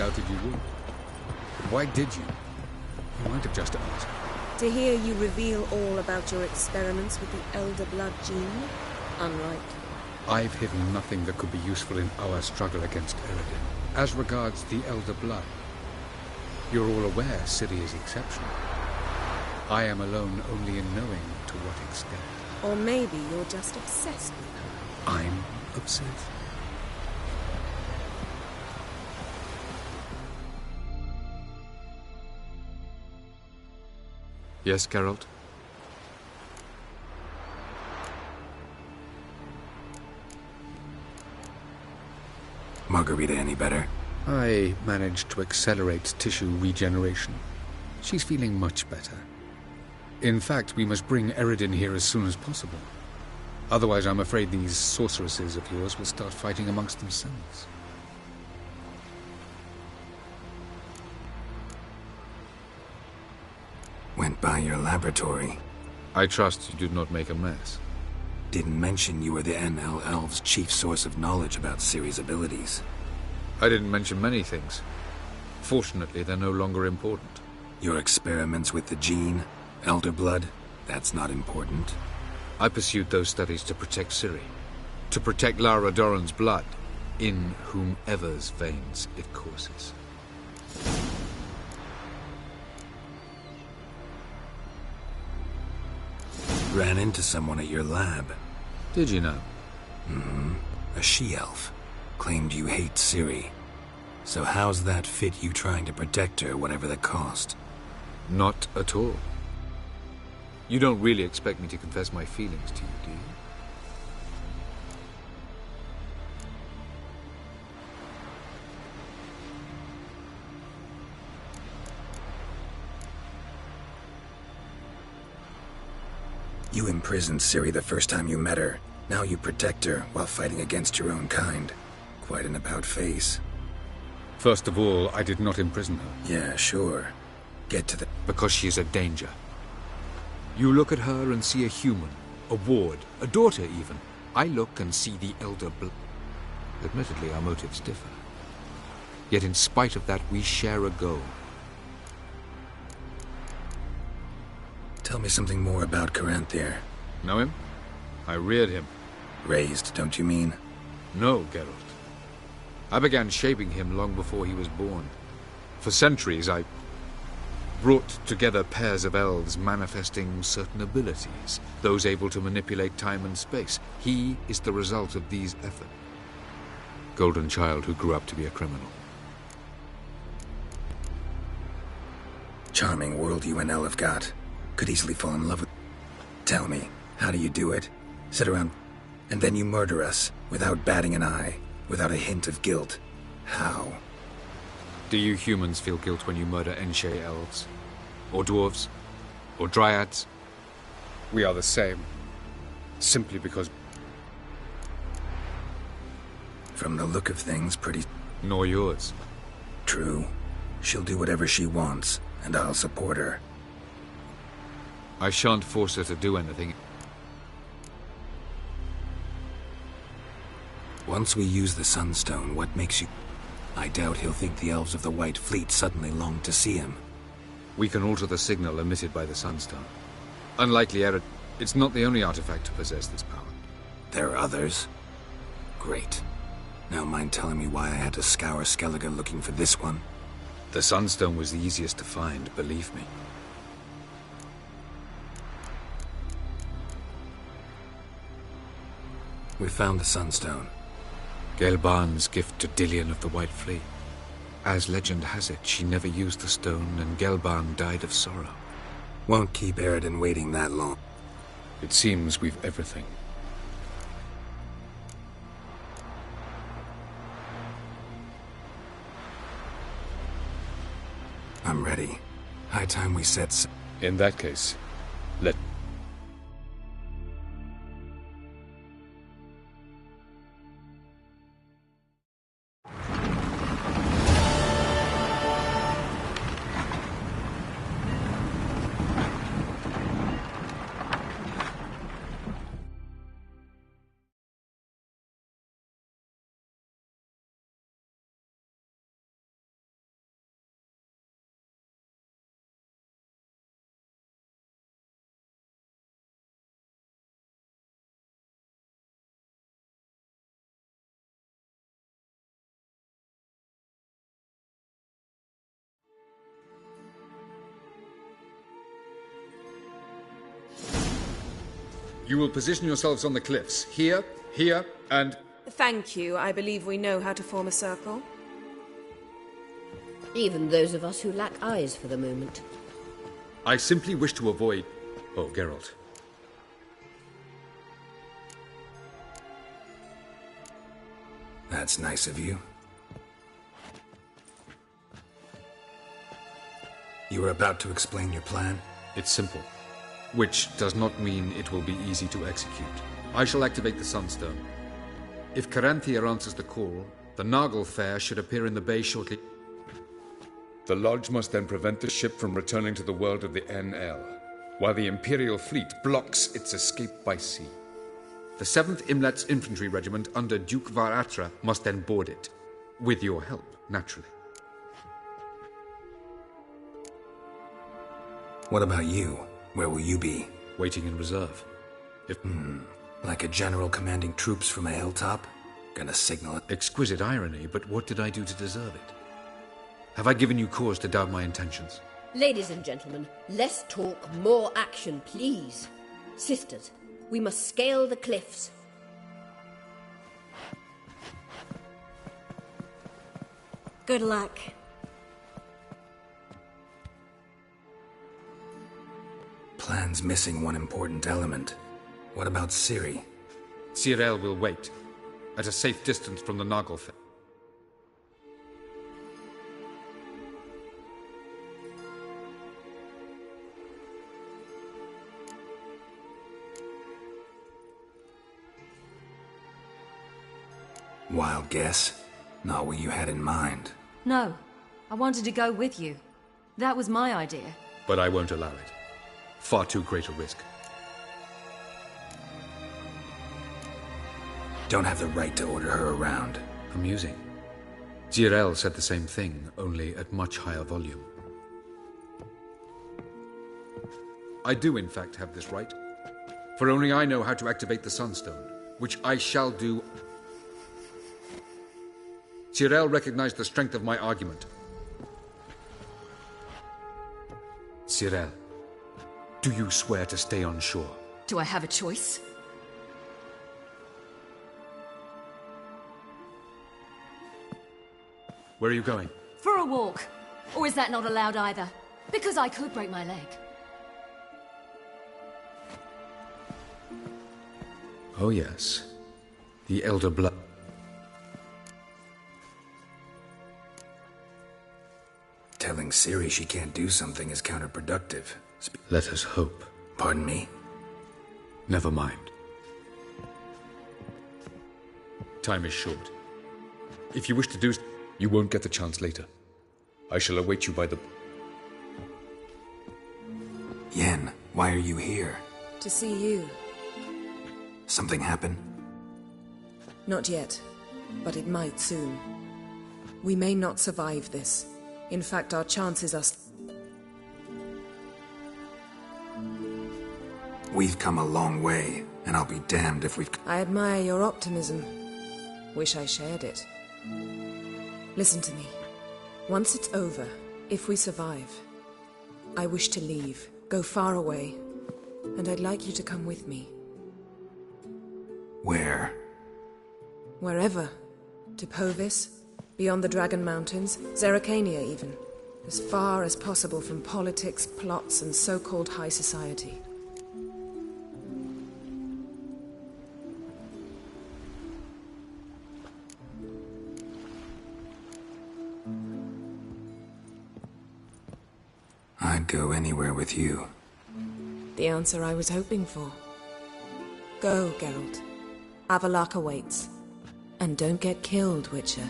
doubted you would. Why did you? You might have just asked. To hear you reveal all about your experiments with the Elder Blood gene? Unlike. I've hidden nothing that could be useful in our struggle against Eredin. As regards the Elder Blood, you're all aware Ciri is exceptional. I am alone only in knowing to what extent. Or maybe you're just obsessed with her. I'm obsessed. Yes, Geralt? Margarita any better? I managed to accelerate tissue regeneration. She's feeling much better. In fact, we must bring Eredin here as soon as possible. Otherwise, I'm afraid these sorceresses of yours will start fighting amongst themselves. Went by your laboratory. I trust you did not make a mess. Didn't mention you were the NL Elves' chief source of knowledge about Ciri's abilities. I didn't mention many things. Fortunately, they're no longer important. Your experiments with the gene, Elder Blood, that's not important. I pursued those studies to protect Ciri. To protect Lara Doran's blood, in whomever's veins it courses. Ran into someone at your lab. Did you know? Mm-hmm. A she-elf. Claimed you hate Ciri. So how's that fit you trying to protect her, whatever the cost? Not at all. You don't really expect me to confess my feelings to you, do you? You imprisoned Ciri the first time you met her. Now you protect her while fighting against your own kind. Quite an about-face. First of all, I did not imprison her. Yeah, sure. Get to the... Because she is a danger. You look at her and see a human, a ward, a daughter even. I look and see the Elder Blood. Admittedly, our motives differ. Yet in spite of that, we share a goal. Tell me something more about Caranthir. Know him? I reared him. Raised, don't you mean? No, Geralt. I began shaping him long before he was born. For centuries, I brought together pairs of elves manifesting certain abilities, those able to manipulate time and space. He is the result of these efforts. Golden child who grew up to be a criminal. Charming world you and Elle have got. Could easily fall in love with... Tell me, how do you do it? Sit around, and then you murder us, without batting an eye, without a hint of guilt. How? Do you humans feel guilt when you murder Enshe elves? Or dwarves? Or dryads? We are the same. Simply because... From the look of things, pretty... Nor yours. True. She'll do whatever she wants, and I'll support her. I shan't force her to do anything. Once we use the Sunstone, what makes you... I doubt he'll think the elves of the White Fleet suddenly long to see him. We can alter the signal emitted by the Sunstone. Unlikely error, it's not the only artifact to possess this power. There are others? Great. Now mind telling me why I had to scour Skellige looking for this one? The Sunstone was the easiest to find, believe me. We found the Sunstone. Gelban's gift to Dillion of the White Fleet. As legend has it, she never used the stone, and Gelban died of sorrow. Won't keep Eredin waiting that long. It seems we've everything. I'm ready. High time we set... In that case, let... You will position yourselves on the cliffs. Here, here, and... Thank you. I believe we know how to form a circle. Even those of us who lack eyes for the moment. I simply wish to avoid... Oh, Geralt. That's nice of you. You were about to explain your plan? It's simple. Which does not mean it will be easy to execute. I shall activate the Sunstone. If Caranthia answers the call, the Nargle Fair should appear in the bay shortly. The Lodge must then prevent the ship from returning to the world of the NL, while the Imperial fleet blocks its escape by sea. The 7th Imlet's Infantry Regiment under Duke Varatra must then board it. With your help, naturally. What about you? Where will you be? Waiting in reserve. If... Like a general commanding troops from a hilltop? Gonna signal it? Exquisite irony, but what did I do to deserve it? Have I given you cause to doubt my intentions? Ladies and gentlemen, less talk, more action, please. Sisters, we must scale the cliffs. Good luck. Plan's missing one important element. What about Ciri? Cyril will wait, at a safe distance from the Nargle Fair. Wild guess? Not what you had in mind. No, I wanted to go with you. That was my idea. But I won't allow it. Far too great a risk. Don't have the right to order her around. Amusing. Cyril said the same thing, only at much higher volume. I do, in fact, have this right. For only I know how to activate the Sunstone, which I shall do. Cyril recognized the strength of my argument. Cyril, do you swear to stay on shore? Do I have a choice? Where are you going? For a walk. Or is that not allowed either? Because I could break my leg. Oh yes. The Elder Blood. Telling Ciri she can't do something is counterproductive. Let us hope. Pardon me? Never mind. Time is short. If you wish to do, you won't get the chance later. I shall await you by the... Yen, why are you here? To see you. Something happen? Not yet, but it might soon. We may not survive this. In fact, our chances are... We've come a long way, and I'll be damned if we've... I admire your optimism. Wish I shared it. Listen to me. Once it's over, if we survive, I wish to leave, go far away, and I'd like you to come with me. Where? Wherever. To Povis, beyond the Dragon Mountains, Zerrikania even. As far as possible from politics, plots, and so-called high society. I'd go anywhere with you. The answer I was hoping for. Go, Geralt. Avalok awaits. And don't get killed, Witcher.